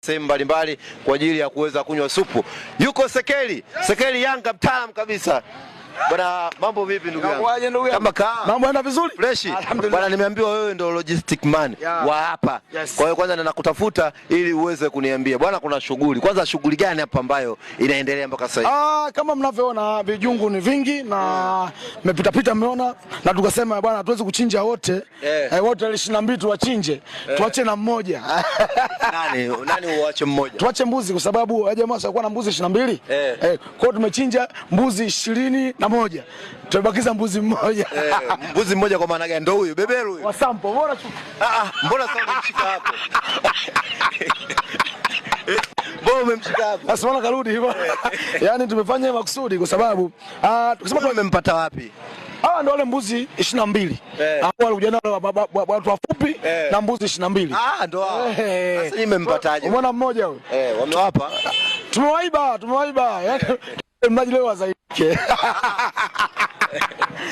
sehemu mbalimbali kwa ajili ya kuweza kunywa supu. Yuko Sekeli, Sekeli Yanga mtaalamu kabisa. Bwana, mambo vipi ndugu yangu? Kama mambo yanaenda vizuri? Fresh. Bwana, nimeambiwa wewe ndio logistic man wa hapa. Yes. Kwa hiyo kwanza ninakutafuta ili uweze kuniambia. Bwana, kuna shughuli. Kwanza shughuli gani hapa ambayo inaendelea mpaka sasa hivi? Kama mnavyoona vijungu ni vingi na mmepita pita mmeona, na tukasema bwana hatuwezi kuchinja wote. Wote 22 tuwachinje. Tuache na mmoja. Nani uache mmoja? Tuache mbuzi kwa sababu jamaa walikuwa na mbuzi 22. Kwa hiyo tumechinja mbuzi 21. Tumebakiza mbuzi mmoja. Mbuzi mmoja kwa maana gani? Ndio huyu beberu huyu. Wa sample. Mbona sasa umemshika hapo? Mbona umemshika hapo? Asiona karudi hivyo. Yaani tumefanya makusudi kwa sababu tukisema tumempata wapi? Ndio wale mbuzi 22. Ambao walikuja nao watu wafupi na mbuzi 22. Ndio hao. Sasa nimempataje? Umeona mmoja huyo? Wamewapa. Tumewaiba. Yaani mnaji leo wazaike.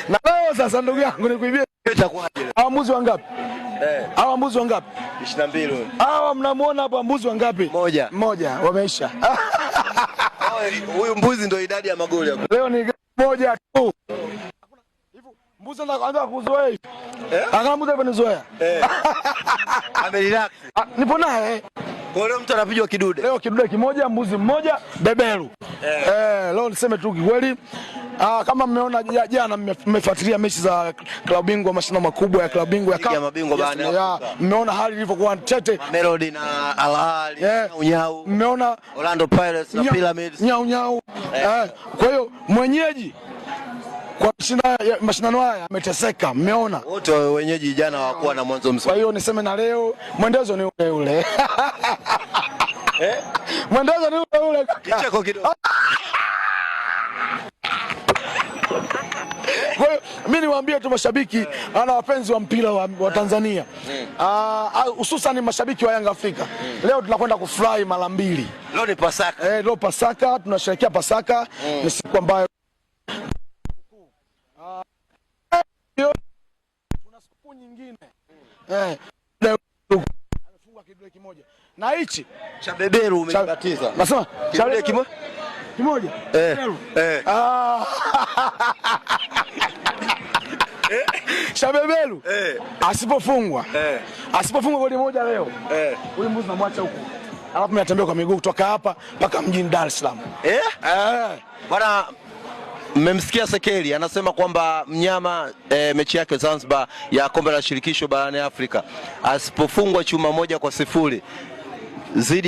Na leo sasa ndugu yangu nikuibie itakuwaje? Hawa mbuzi wangapi? Hawa mbuzi wangapi? 22. Hawa mnamuona hapa mbuzi wangapi? Mmoja wameisha. Huyu mbuzi ndio idadi ya magoli hapo. Leo ni moja tu. Mbuzi anaanza kuzoea. Angalia mbuzi anazoea. Amerelax. Nipo naye. Kwa leo mtu anapigwa kidude. Leo kidude kimoja, mbuzi mmoja, beberu. Leo niseme tu kweli. Kama mmeona jana mmefuatilia mechi za klabu bingwa, mashindano makubwa ya klabu bingwa ya mabingwa bana. Mmeona hali ilivyokuwa tete. Melody na Al Ahly, Unyau. Mmeona Orlando Pirates na Pyramids. Nyau. Kwa hiyo mwenyeji kwa mashindano haya ameteseka, mmeona. Wote wenyeji jana hawakuwa na mwanzo mzuri. Kwa hiyo niseme na leo mwendezo ni ule ule. Mwendezo ni ule ule. Kicheko kidogo. Kwa hiyo mimi niwaambie tu mashabiki na wapenzi wa mpira wa Tanzania, hususan mashabiki wa Yanga Afrika, leo tunakwenda kufurahi mara mbili. Leo ni Pasaka. Leo Pasaka, tunasherehekea Pasaka. Ni siku ambayo tuna siku nyingine. Amefunga kidude kimoja. Na hichi cha beberu umebatiza. Nasema kidude kimoja. Shabebelu asipofungwa goli moja leo, ule mbuzi namwacha huko, alafu mnatembea kwa miguu kutoka hapa mpaka mjini Dar es Salaam. Bwana, mmemsikia Sekeli anasema kwamba mnyama mechi yake Zanzibar ya kombe la shirikisho barani Afrika asipofungwa chuma 1-0 zidi